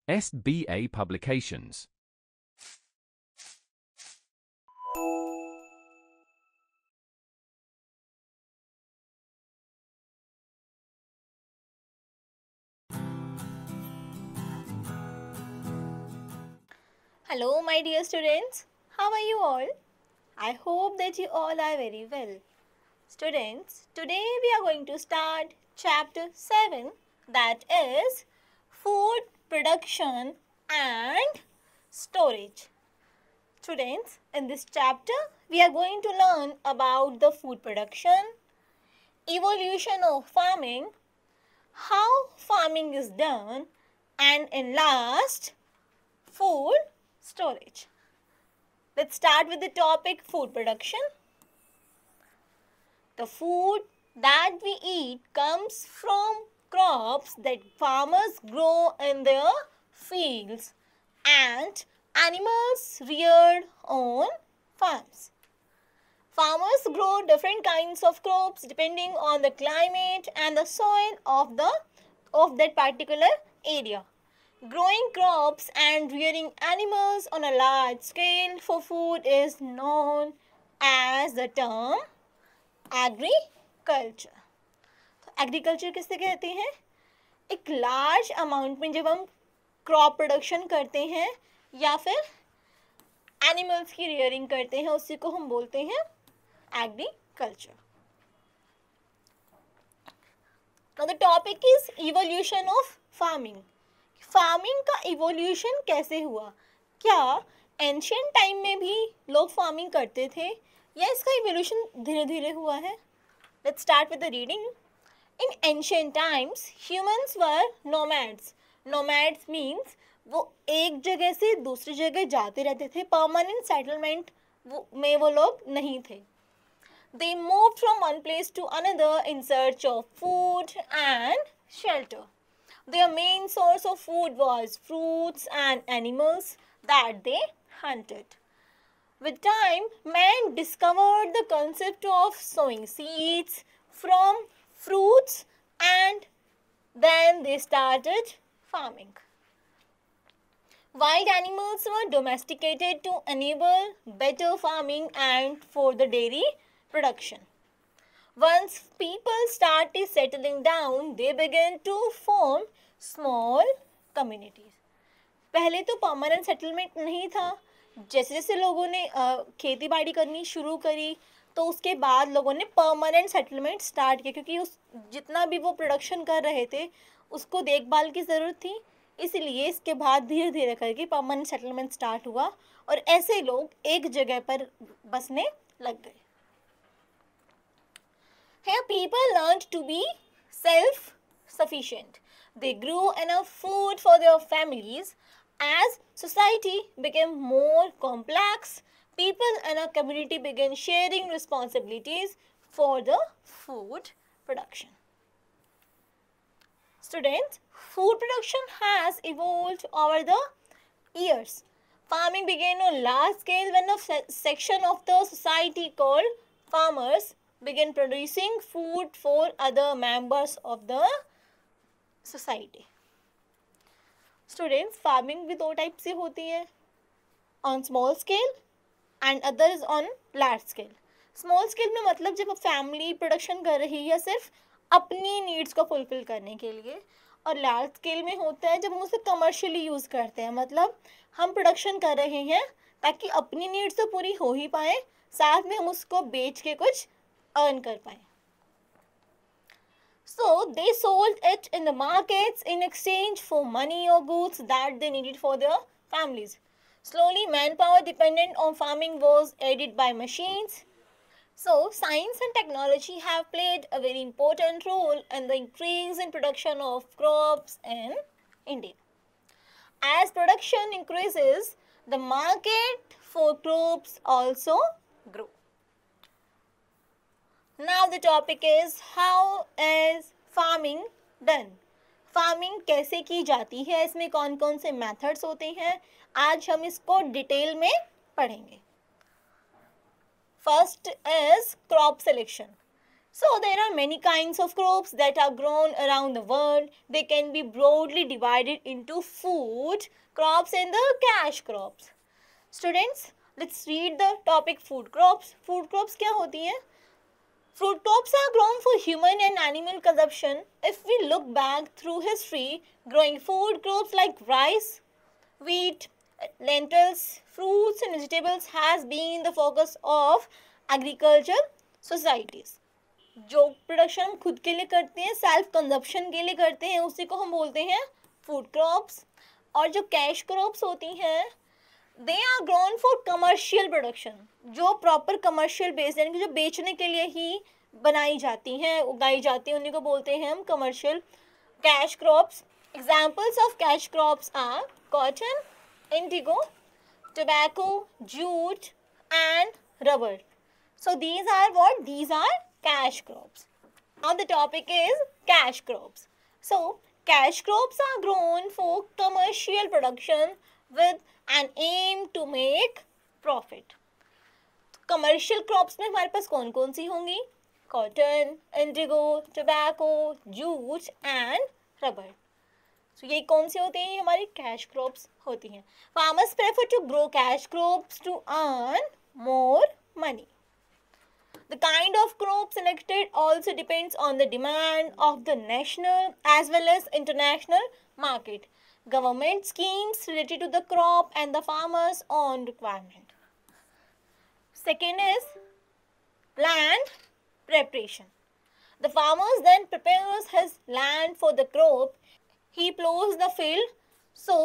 SBA Publications. Hello, my dear students. How are you all? I hope that you all are very well. Students, today we are going to start chapter 7, that is food production and storage. Students, in this chapter we are going to learn about the food production, evolution of farming, how farming is done, and in last, food storage. Let's start with the topic food production. The food that we eat comes from crops that farmers grow in their fields and animals reared on farms. Farmers grow different kinds of crops depending on the climate and the soil of that particular area. Growing crops and rearing animals on a large scale for food is known as the term agriculture. तो agriculture किससे कहते हैं? एक large amount में जब हम crop production करते हैं या फिर एनिमल्स की रियरिंग करते हैं, उसी को हम बोलते हैं agriculture. Now the topic is evolution of farming. Farming का इवोल्यूशन कैसे हुआ? क्या एंशियंट टाइम में भी लोग फार्मिंग करते थे या इसका इवोल्यूशन धीरे धीरे हुआ है? Let's start with the reading. In ancient times humans were nomads. Nomads means वो एक जगह से दूसरी जगह जाते रहते थे. परमानेंट सेटलमेंट में वो लोग नहीं थे. They moved from one place to another in search of food and shelter. Their main source of food was fruits and animals that they hunted. With time, man discovered the concept of sowing seeds from fruits and then they started farming. Wild animals were domesticated to enable better farming and for the dairy production. Once people started settling down, they began to form small communities. पहले तो permanent settlement नहीं था. जैसे जैसे लोगों ने खेती बाड़ी करनी शुरू करी तो उसके बाद लोगों ने परमानेंट सेटलमेंट स्टार्ट किया, क्योंकि उस जितना भी वो प्रोडक्शन कर रहे थे उसको देखभाल की ज़रूरत थी. इसलिए इसके बाद धीरे धीरे करके परमानेंट सेटलमेंट स्टार्ट हुआ और ऐसे लोग एक जगह पर बसने लग गए. Here people learned to be self-sufficient. They grew enough food for their families. As society became more complex, people in a community began sharing responsibilities for the food production. Students, food production has evolved over the years. Farming began on large scale when a section of the society called farmers began producing food for other members of the society. Students, farming भी दो type से होती है, on small scale and others on large scale. Small scale में मतलब जब family production कर रही है सिर्फ अपनी नीड्स को फुलफिल करने के लिए, और लार्ज स्केल में होता है जब हम उसे कमर्शियली यूज़ करते हैं, मतलब हम प्रोडक्शन कर रहे हैं ताकि अपनी नीड्स तो पूरी हो ही पाए, साथ में हम उसको बेच के कुछ अर्न कर पाए. So they sold it in the markets in exchange for money or goods that they needed for their families. Slowly, manpower dependent on farming was aided by machines. So science and technology have played a very important role in the increase in production of crops in India. As production increases, the market for crops also grow. Now the topic is how is farming done. Farming कैसे की जाती है, इसमें कौन कौन से methods होते हैं, आज हम इसको डिटेल में पढ़ेंगे. First is crop selection. So there are many kinds of crops that are grown around the world. They can be broadly divided into food crops and the cash crops. Students, let's read the topic food crops. Food crops क्या होती हैं? Fruit crops are grown for human and animal consumption. If we look back through history, growing food crops like rice, wheat, lentils, fruits and vegetables has been the focus of agriculture societies. जो production हम खुद के लिए करते हैं, self consumption के लिए करते हैं, उसी को हम बोलते हैं फूड क्रॉप्स. और जो कैश क्रॉप्स होती हैं, they are grown for commercial production, जो प्रॉपर कमर्शियल बेस्ड यानी कि जो बेचने के लिए ही बनाई जाती हैं, उगाई जाती हैं, उन्हीं को बोलते हैं हम commercial cash crops. Examples of cash crops are cotton, indigo, tobacco, jute and rubber. So these are what? These are cash crops. Now the topic is cash crops. So cash crops are grown for commercial production with an aim to make profit. Commercial crops में हमारे पास कौन कौन सी होंगी? Cotton, Indigo, tobacco, jute and rubber. तो ये कौन सी होती हैं? हमारी कैश क्रॉप्स होती हैं. Farmers prefer to grow cash crops to earn more money. The kind of crop selected also depends on the demand of the national as well as international market. Government schemes related to the crop and the farmers' own requirement. Second is land preparation. The farmers then prepares his land for the crop. He plows the field so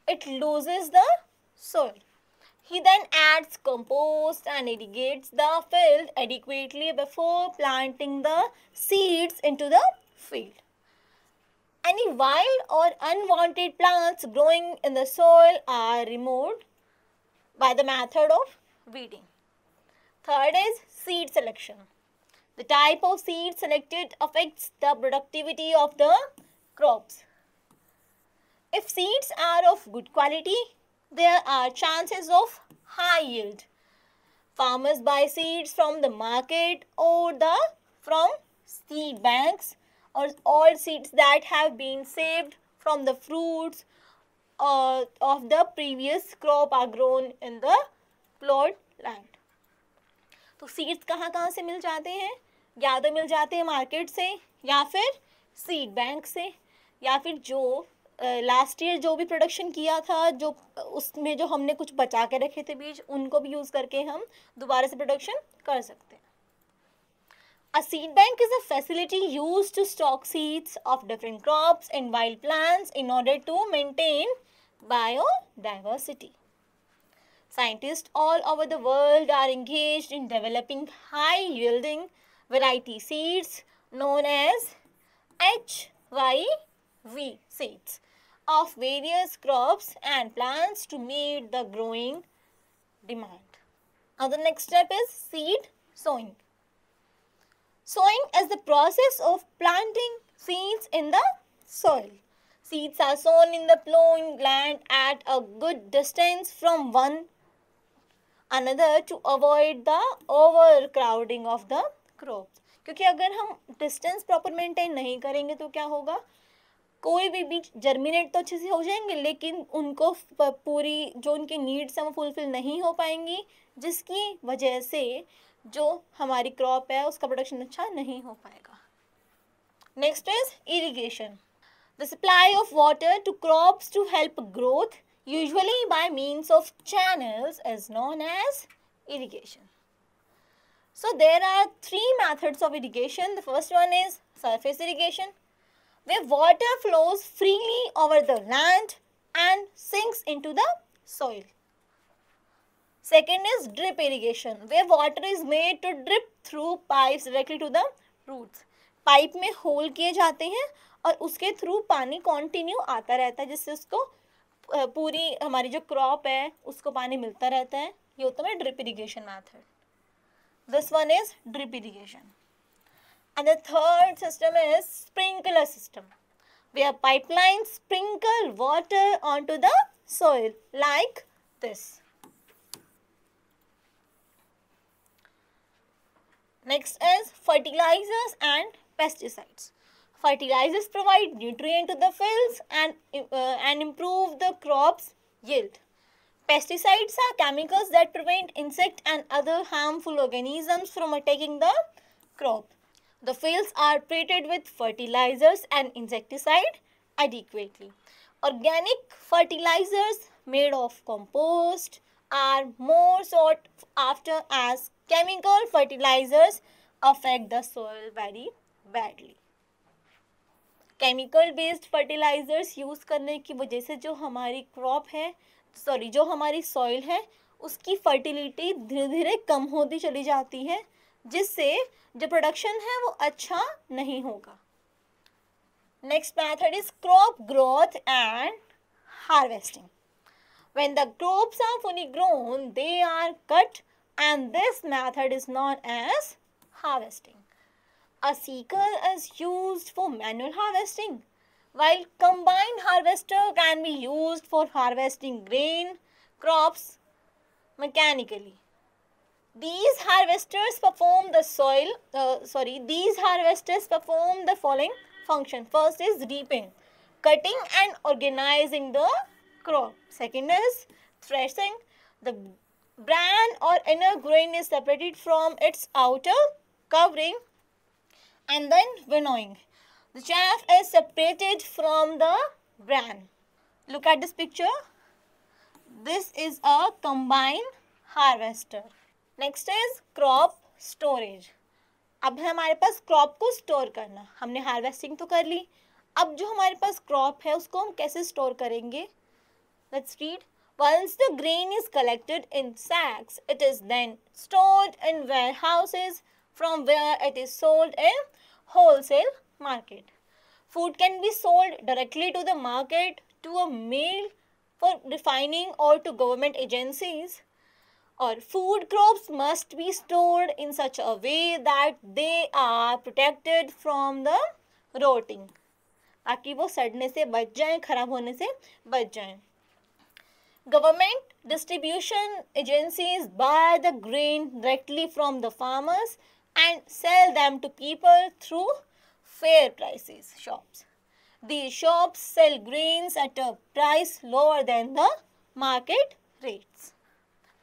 it loses the soil. He then adds compost and irrigates the field adequately before planting the seeds into the field. Any wild or unwanted plants growing in the soil are removed by the method of weeding. Third is seed selection. The type of seed selected affects the productivity of the crops. If seeds are of good quality, there are chances of high yield. Farmers buy seeds from the market or from seed banks, or all seeds that have been saved from the fruits of the previous crop are grown in the plowed land. तो seeds कहाँ कहाँ से मिल जाते हैं? या तो मिल जाते हैं मार्केट से, या फिर सीड बैंक से, या फिर जो लास्ट ईयर जो भी प्रोडक्शन किया था, जो उसमें जो हमने कुछ बचा के रखे थे बीज, उनको भी यूज़ करके हम दोबारा से प्रोडक्शन कर सकते हैं. A seed bank is a facility used to stock seeds of different crops and wild plants in order to maintain biodiversity. Scientists all over the world are engaged in developing high-yielding variety seeds known as HYV seeds of various crops and plants to meet the growing demand. Now the next step is seed sowing. Sowing is the process of planting seeds in the soil. Seeds are sown in the plowing land at a good distance from one another to avoid the overcrowding of the crops. क्योंकि अगर हम distance proper maintain नहीं करेंगे तो क्या होगा? कोई भी बीज जर्मिनेट तो अच्छे से हो जाएंगे, लेकिन उनको पूरी जो उनकी नीड्स हैं वो फुलफिल नहीं हो पाएंगी, जिसकी वजह से जो हमारी क्रॉप है उसका प्रोडक्शन अच्छा नहीं हो पाएगा. Next is irrigation. The supply of water to crops to help growth usually by means of channels is known as irrigation. So there are three methods of irrigation. The first one is surface irrigation, where water flows freely over the land and sinks into the soil. Second is drip irrigation, where water is made to drip through pipes directly to the roots. Pipe में whole किए जाते हैं और उसके through पानी continue आता रहता है, जिससे उसको पूरी हमारी जो क्रॉप है उसको पानी मिलता रहता है. ये होता है drip irrigation method. This one is drip irrigation. And the third system is sprinkler system, where pipeline sprinkle water onto the soil like this. Next is fertilizers and pesticides. Fertilizers provide nutrient to the fields and improve the crop's yield. Pesticides are chemicals that prevent insect and other harmful organisms from attacking the crop. The fields are treated with fertilizers and insecticide adequately. Organic fertilizers made of compost are more sought after as chemical fertilizers affect the soil very badly. Chemical based fertilisers use करने की वजह से जो हमारी crop है जो हमारी soil है उसकी फर्टिलिटी धीरे धीरे कम होती चली जाती है, जिससे जो प्रोडक्शन है वो अच्छा नहीं होगा. Next method is crop growth and harvesting. When the crops are fully grown, they are cut, and this method is known as harvesting. A sickle is used for manual harvesting, while combined harvester can be used for harvesting grain crops mechanically. These harvesters perform the following function. First is reaping, cutting and organizing the crop. Second is threshing. The bran or inner grain is separated from its outer covering, and then winnowing. The chaff is separated from the bran. Look at this picture. This is a combined harvester. Next is crop storage. अब है हमारे पास crop को store करना. हमने harvesting तो कर ली, अब जो हमारे पास क्रॉप है उसको हम कैसे स्टोर करेंगे. Let's read. Once the grain is collected in sacks, it is then stored in warehouses from where it is sold in wholesale market. Food can be sold directly to the market, to a mill for refining, or to government agencies. Or food crops must be stored in such a way that they are protected from the rotting, ताकि वो सड़ने से बच जाएं, खराब होने से बच जाएं. Government distribution agencies buy the grain directly from the farmers and sell them to people through fair prices shops. These shops sell grains at a price lower than the market rates.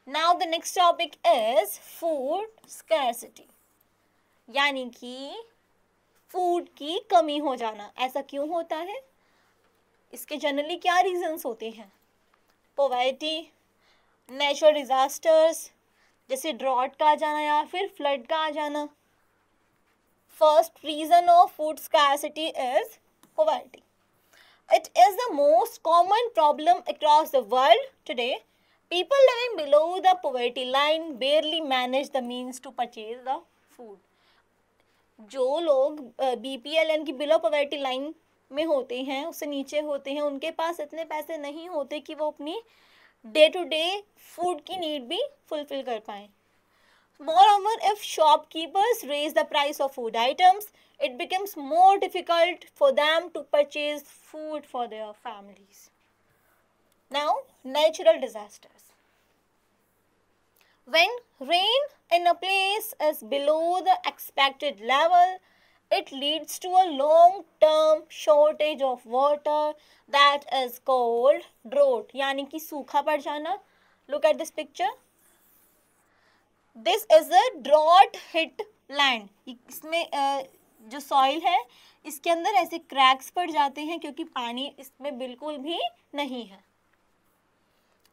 Now the next topic is food scarcity, यानी कि food की कमी हो जाना. ऐसा क्यों होता है? इसके जनरली क्या रीजंस होते हैं? पॉवर्टी, नेचुरल डिजास्टर्स जैसे ड्रॉट का आ जाना या फिर फ्लड का आ जाना. First reason of food scarcity is poverty. It is the most common problem across the world today. People living below the poverty line barely manage the means to purchase the food. जो लोग BPL यानी कि below poverty line में होते हैं, उससे नीचे होते हैं, उनके पास इतने पैसे नहीं होते कि वो अपनी डे टू डे फूड की नीड भी फुलफिल कर पाएँ. Moreover, if shopkeepers raise the price of food items, it becomes more difficult for them to purchase food for their families. Now, natural disasters. When rain in a place is below the expected level, it leads to a long-term shortage of water that is called drought, यानी कि सूखा पड़ जाना. Look at this picture. This is a drought hit land. इसमें जो soil है इसके अंदर ऐसे क्रैक्स पड़ जाते हैं क्योंकि पानी इसमें बिल्कुल भी नहीं है,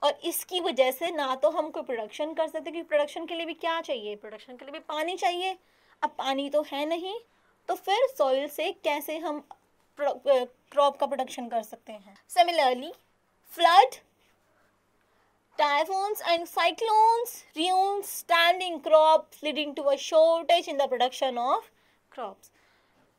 और इसकी वजह से ना तो हम कोई प्रोडक्शन कर सकते, क्योंकि प्रोडक्शन के लिए भी क्या चाहिए? प्रोडक्शन के लिए भी पानी चाहिए. अब पानी तो है नहीं, तो फिर सॉइल से कैसे हम क्रॉप का प्रोडक्शन कर सकते हैं? Similarly, flood, typhoons and cyclones ruin standing crops, leading to a shortage in the production of crops.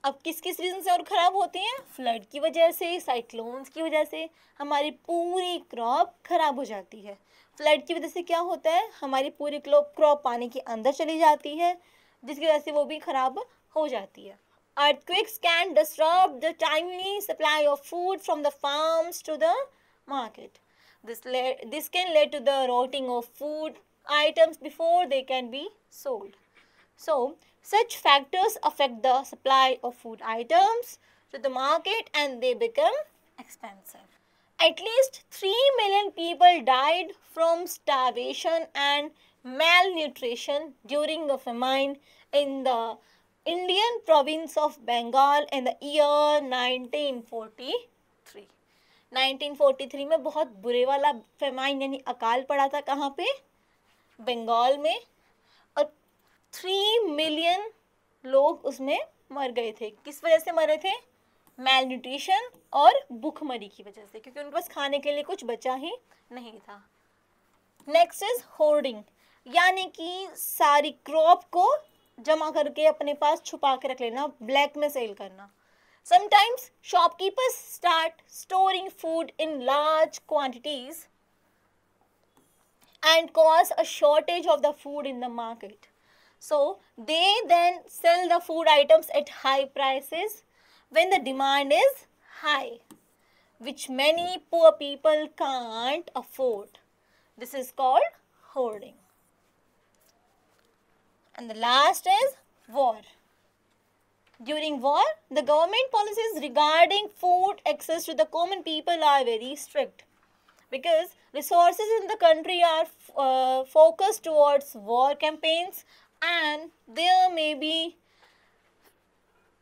अब किस किस रीज़न से और ख़राब होती हैं? फ्लड की वजह से, साइक्लोन्स की वजह से हमारी पूरी क्रॉप ख़राब हो जाती है. फ्लड की वजह से क्या होता है? हमारी पूरी क्रॉप पानी के अंदर चली जाती है, जिसकी वजह से वो भी ख़राब हो जाती है. Earthquakes can disrupt the timely supply of food from the farms to the market. This can lead to the rotting of food items before they can be sold. So such factors affect the supply of food items to the market and they become expensive. At least 3 million people died from starvation and malnutrition during a famine in the Indian province of Bengal in the year 1943. 1943 में बहुत बुरे वाला famine यानी अकाल पड़ा था. कहाँ पे? बंगाल में. और 3 मिलियन लोग उसमें मर गए थे. किस वजह से मरे थे? मैलन्यूट्रिशन और भूखमरी की वजह से, क्योंकि उनके पास खाने के लिए कुछ बचा ही नहीं था. नेक्स्ट इज होर्डिंग, यानी कि सारी क्रॉप को जमा करके अपने पास छुपा के रख लेना, ब्लैक में सेल करना. Sometimes shopkeepers start storing food in large quantities and cause a shortage of the food in the market. So they then sell the food items at high prices when the demand is high, which many poor people can't afford. This is called hoarding. And the last is war. During war, the government policies regarding food access to the common people are very strict because resources in the country are focused towards war campaigns and there may be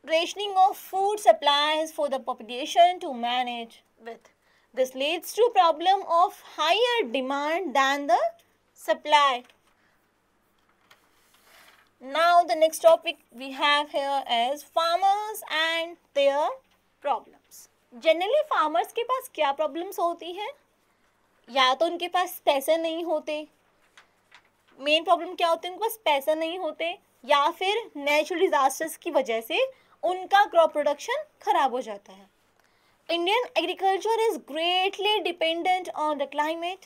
rationing of food supplies for the population to manage with. This leads to problem of higher demand than the supply. Now the next topic we have here is farmers and their problems. Generally farmers के पास क्या problems होती है? या तो उनके पास पैसे नहीं होते. मेन प्रॉब्लम क्या होती है? उनके पास पैसे नहीं होते या फिर नेचुरल डिजास्टर्स की वजह से उनका क्रॉप प्रोडक्शन खराब हो जाता है. Indian agriculture is greatly dependent on the climate.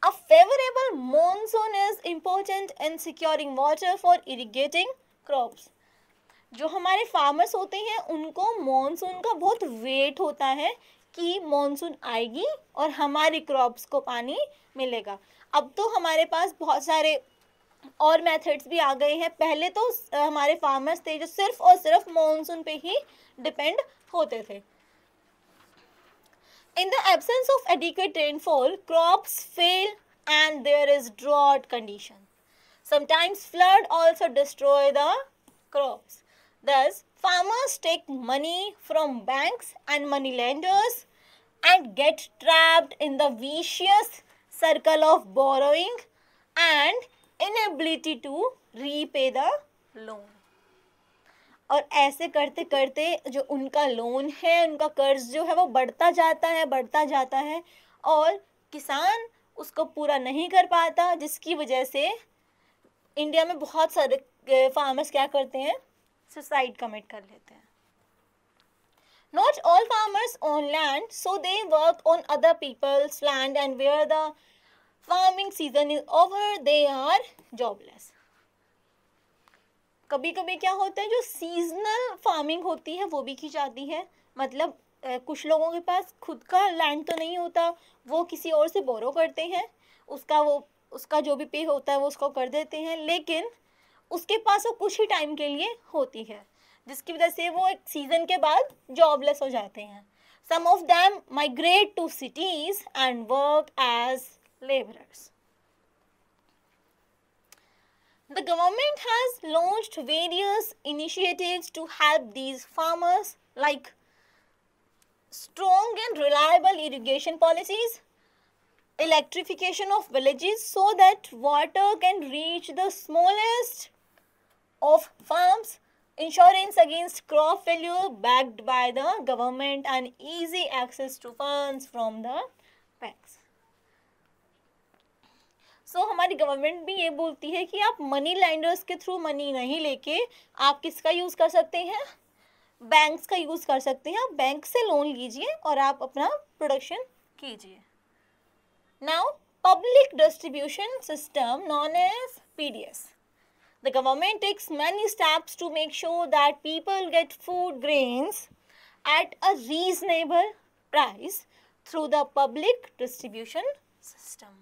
A favorable monsoon is important in securing water for irrigating crops. जो हमारे फार्मर्स होते हैं उनको मॉनसून का बहुत वेट होता है कि मॉनसून आएगी और हमारी क्रॉप्स को पानी मिलेगा. अब तो हमारे पास बहुत सारे और मेथड्स भी आ गए हैं. पहले तो हमारे फार्मर्स थे जो सिर्फ और सिर्फ मॉनसून पे ही डिपेंड होते थे. In the absence of adequate rainfall, crops fail and there is drought condition. Sometimes flood also destroy the crops. Thus, farmers take money from banks and money lenders and get trapped in the vicious circle of borrowing and inability to repay the loan. और ऐसे करते करते जो उनका loan है, उनका कर्ज जो है वो बढ़ता जाता है और किसान उसको पूरा नहीं कर पाता, जिसकी वजह से इंडिया में बहुत सारे फार्मर्स क्या करते हैं? सुसाइड कमिट कर लेते हैं. Not all farmers own land, so they work on other people's land and where the farming season is over, they are jobless. कभी कभी क्या होता है, जो सीजनल फार्मिंग होती है वो भी की जाती है. मतलब कुछ लोगों के पास खुद का लैंड तो नहीं होता, वो किसी और से बोरो करते हैं, उसका जो भी पे होता है वो उसको कर देते हैं, लेकिन उसके पास वो कुछ ही टाइम के लिए होती है, जिसकी वजह से वो एक सीजन के बाद जॉबलेस हो जाते हैं. Some of them migrate to cities and work as labourers. The government has launched various initiatives to help these farmers, like strong and reliable irrigation policies, electrification of villages so that water can reach the smallest of farms, insurance against crop failure backed by the government, and easy access to funds from the banks. सो हमारी government भी ये बोलती है कि आप money landers के through money नहीं लेके आप किसका यूज़ कर सकते हैं? बैंक्स का यूज़ कर सकते हैं. आप बैंक से लोन लीजिए और आप अपना प्रोडक्शन कीजिए. Now public distribution system known as PDS. The government takes many steps to make sure that people get food grains at a reasonable price through the public distribution system.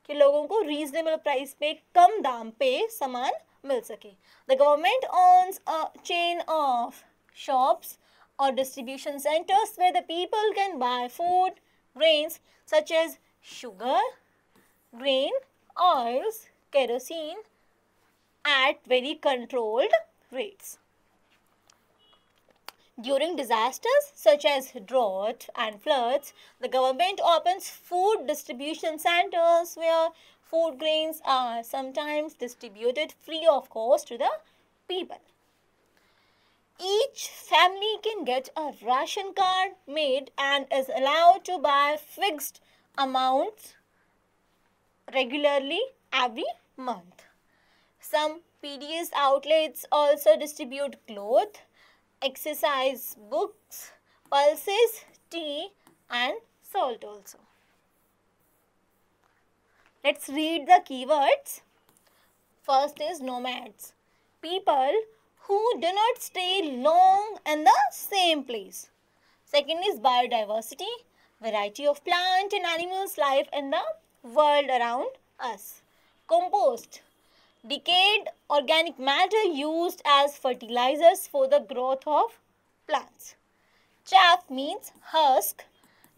कि लोगों को reasonable price पे, कम दाम पे सामान मिल सके. The government owns a chain of shops or distribution centers where the people can buy food, grains such as sugar, grain, oils, kerosene at very controlled rates. During disasters such as drought and floods, the government opens food distribution centers where food grains are sometimes distributed free of cost to the people. Each family can get a ration card made and is allowed to buy fixed amounts regularly every month. Some PDS outlets also distribute clothes, exercise books, pulses, tea and salt also. Let's read the keywords. First is nomads. People who do not stay long in the same place. Second is biodiversity. Variety of plant and animals live in the world around us. Compost. Decayed organic matter used as fertilizers for the growth of plants. Chaff means husk.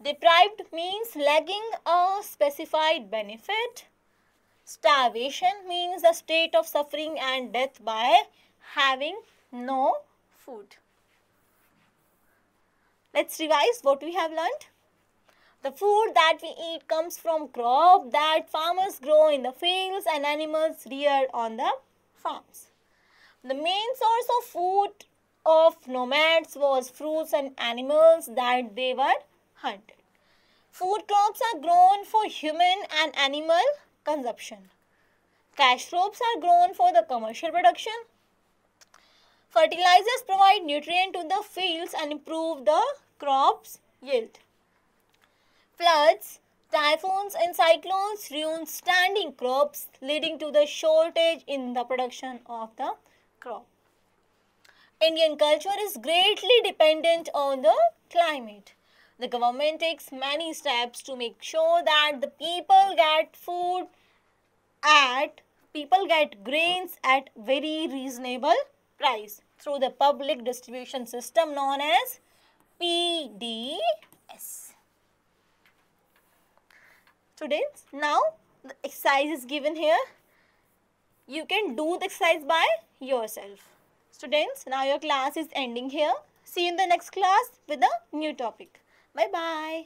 Deprived means lacking a specified benefit. Starvation means a state of suffering and death by having no food. Let's revise what we have learned. The food that we eat comes from crop that farmers grow in the fields and animals reared on the farms. The main source of food of nomads was fruits and animals that they were hunted. Food crops are grown for human and animal consumption. Cash crops are grown for the commercial production. Fertilizers provide nutrient to the fields and improve the crops' yield. Floods, typhoons and cyclones ruin standing crops, leading to the shortage in the production of the crop. Indian culture is greatly dependent on the climate. The government takes many steps to make sure that the people get grains at very reasonable price through the public distribution system known as PDS. Students, now the exercise is given here. You can do the exercise by yourself. Students, now your class is ending here. See you in the next class with a new topic. Bye-bye.